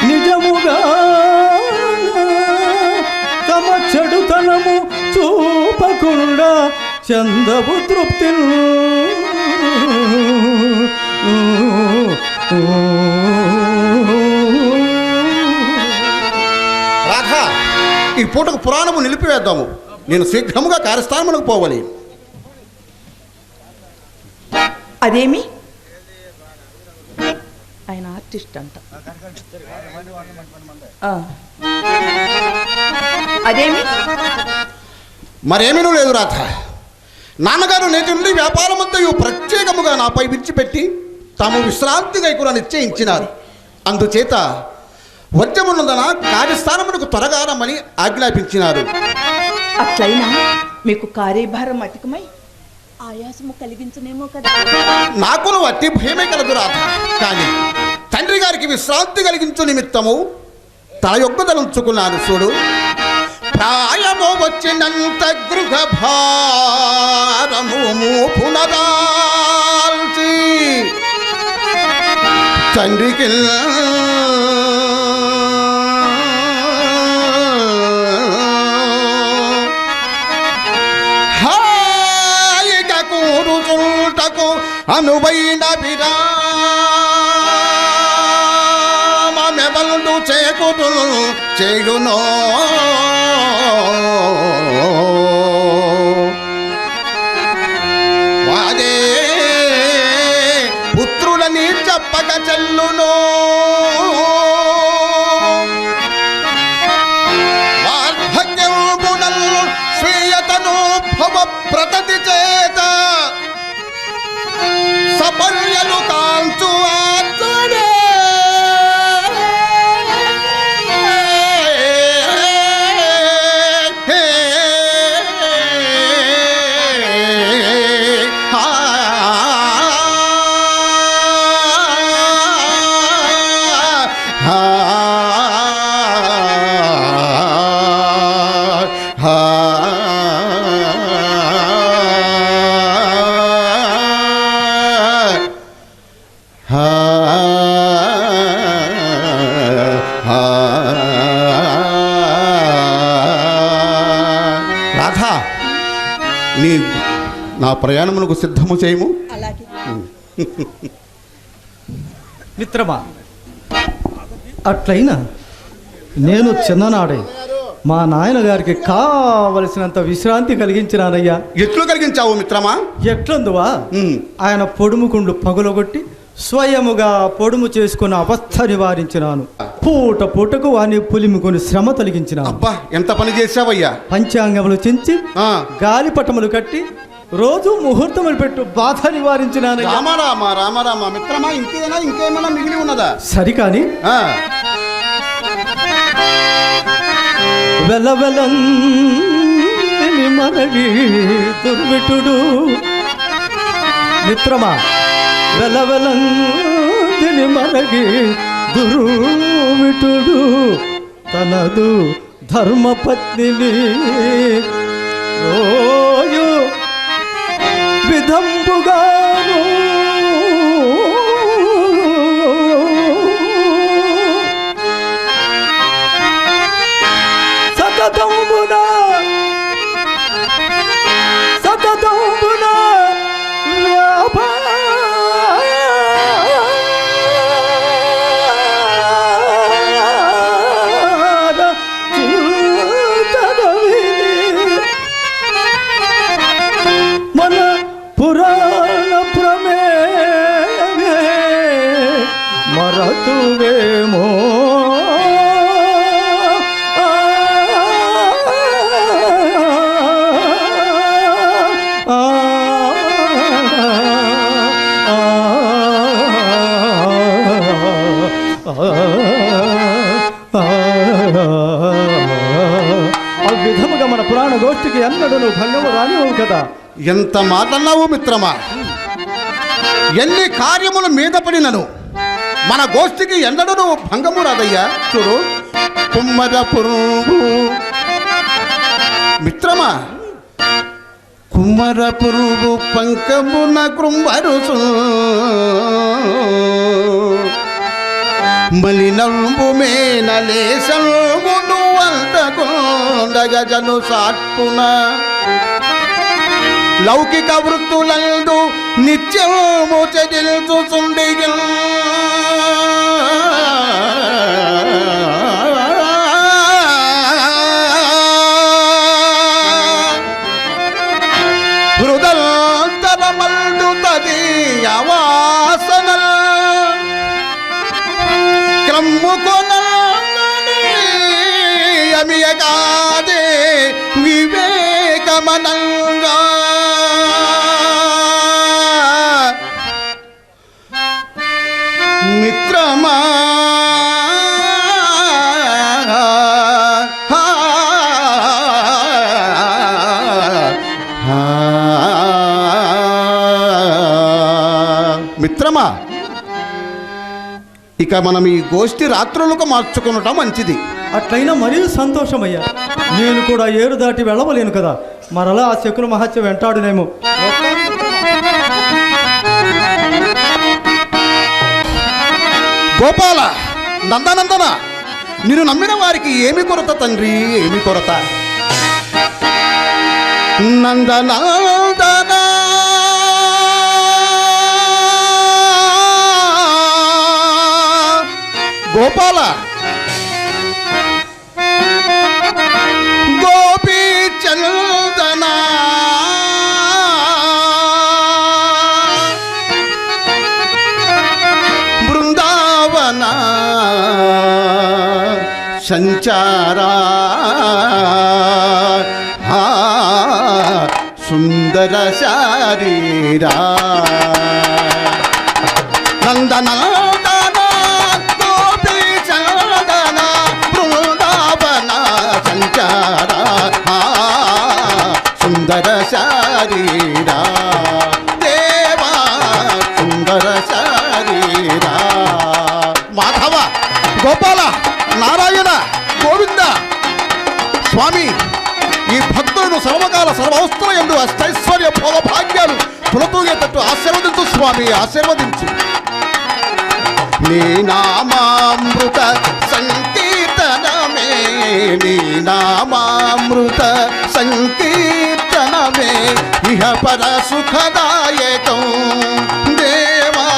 నిజముగా తమ చెడుతనము చూపకుండా చందవు తృప్తి. రాధా, ఈ పూటకు పురాణము నిలిపివేద్దాము. నేను శీఘ్రముగా కార్యస్థానమునకు పోవాలి. అదేమి ఆయన ఆర్టిస్ట్ అంట. అదేమి మరేమీనూ లేదు రాధ. నాన్నగారు నేటి నుండి వ్యాపారమంతయు ప్రత్యేకముగా నాపై విడిచిపెట్టి తాము విశ్రాంతి గైకున నిశ్చయించినారు. అందుచేత వద్యమునందన కార్యస్థానమునకు త్వరగా రమ్మని ఆజ్ఞాపించినారు. అట్లయినా మీకు కార్యభారం అధికమై ఆయాసము కలిగించనేమో కదా. నాకును అతి భయమే కలదు రాధ. కానీ తండ్రి గారికి విశ్రాంతి కలిగించు నిమిత్తము తల యొక్కదలుచుకున్నాను. చూడు, ప్రాయము వచ్చినంత గృహ భారము పునరాల్చి తండ్రికి హాయిగా కూరుచుంటకు అనువైన విరామమెవల్డు చేకుడు చేయునో వాదే పుత్రులని చెప్పక చెల్లునో. వార్ధక్యమునల్ స్వీయతను భవ ప్రతతి చేత సపర్యలు కాంచు ఆత్మనే రాధా, నీ నా ప్రయాణమునకు సిద్ధము చేయము. అలాగే మిత్రమా, అట్లయినా నేను చిన్ననాడే మా నాయనగారికి కావలసినంత విశ్రాంతి కలిగించినానయ్యా. ఎట్లు కలిగించావు మిత్రమా? ఎట్లందువా, ఆయన పొడుముకుండు పగులగొట్టి స్వయముగా పొడుము చేసుకున్న అవస్థ నివారించినాను. పూట పూటకు వాని పులిముకొని శ్రమ తొలగించినాను. అబ్బా, ఎంత పని చేశావయ్యా! పంచాంగములు చించి గాలిపటములు కట్టి రోజు ముహూర్తములు పెట్టు బాధ నివారించినాను. రామ రామ రామ రామ మిత్రమా, ఇంకేనా ఇంకేమైనా మిగిలి ఉన్నదా? సరికాని వెలవెలని మనవి దుర్విటుడు మిత్రమా, వెలవెలందిని మనగి దుర్విటుడు తనదు ధర్మపత్నిని ఓయు విధంబుగాను సతతంబున మన పురాణ ప్రమేమే మరతువేమో ఆ విధముగా మన పురాణ గోష్ఠికి ఎన్నడూ భంగము రానివ్వవు కదా. ఎంత మాటన్నావు మిత్రమా! ఎన్ని కార్యములు మీద పడినను మన గోష్ఠికి ఎన్నడూ భంగము రాదయ్యా. చూడు, కుమ్మర పురుగు మిత్రమా, కుమ్మర పురుగు పంకమున కృంభరుసు మలినంబు మేనలేసల్మును అంతకుండగజను సాట్పున లౌకిక వృత్తులందు నిత్యము చదిల్చుచుండిగిల్ హృదయంతరమల్దు తదీయవాసనల్ క్రమ్ముకొనని అమియగాదే వివేకమనంగా మిత్రమా మిత్రమా, ఇక మనం ఈ గోష్ఠి రాత్రులకు మార్చుకునటం మంచిది. అట్లయినా మరీ సంతోషమయ్యా. నేను కూడా ఏరు దాటి వెళ్ళవలేను కదా, మరలా ఆ శకుల మహత్య వెంటాడునేమో. గోపాల, నందనందన, నిన్ను నమ్మిన వారికి ఏమి కొరత తండ్రి, ఏమి కొరత? నందనందన గోపాల, గోపీ చందన బృందావన సంచారా సుందర శారీరా నందన సుందర శారీరా దేవా సుందర శారీరా. మాధవ, గోపాల, నారాయణ, గోవింద స్వామి, ఈ భక్తులను సర్వకాల సర్వవస్తుల యందు అష్టైశ్వర్య భోగ భాగ్యాలు తులతూగేటట్టు ఆశీర్వదించు స్వామి, ఆశీర్వదించు. నీ నామామృత సంకీర్తనమే, నీ నామామృత సంకీర్తనమే ఇహ పర సుఖదాయకం దేవా,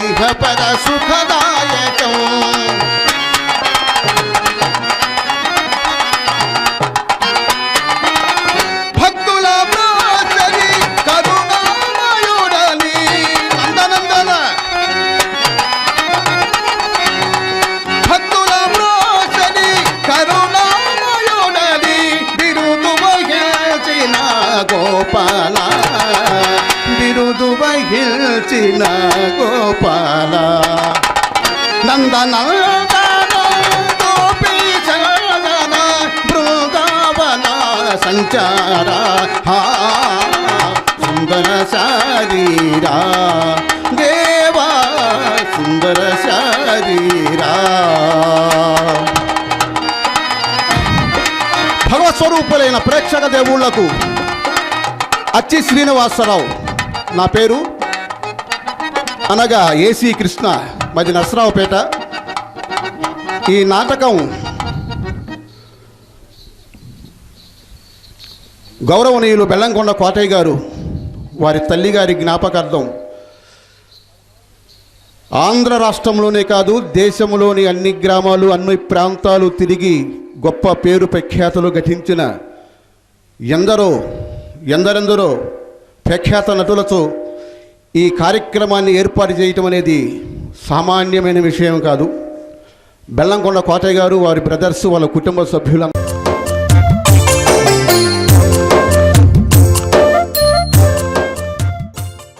ఇహ పర సుఖదాయకం. భక్తుల ప్రాచరి కరుణామయుడని నందనందన, భక్తుల ప్రాచరి కరుణామయుడని బిరుదు వహించిన గోపాల, బిరుదు వహించిన గోపాల. నందనందన గోపీ చందన బృందావన సంచార సుందర శారీరా దేవా సుందర శారీరా. భగవత్స్వరూపులైన ప్రేక్షక దేవుళ్లకు అచ్చి శ్రీనివాసరావు నా పేరు, అనగా ఏసీ కృష్ణ, మాది నరసరావుపేట. ఈ నాటకం గౌరవనీయులు బెల్లంకొండ కోటయ్య గారు వారి తల్లిగారి జ్ఞాపకార్థం ఆంధ్ర రాష్ట్రంలోనే కాదు దేశంలోని అన్ని గ్రామాలు అన్ని ప్రాంతాలు తిరిగి గొప్ప పేరు ప్రఖ్యాతులు గఠించిన ఎందరెందరో ప్రఖ్యాత నటులతో ఈ కార్యక్రమాన్ని ఏర్పాటు చేయటం అనేది సామాన్యమైన విషయం కాదు. బెల్లంకొండ కోటయ్య గారు, వారి బ్రదర్స్, వాళ్ళ కుటుంబ సభ్యులందరూ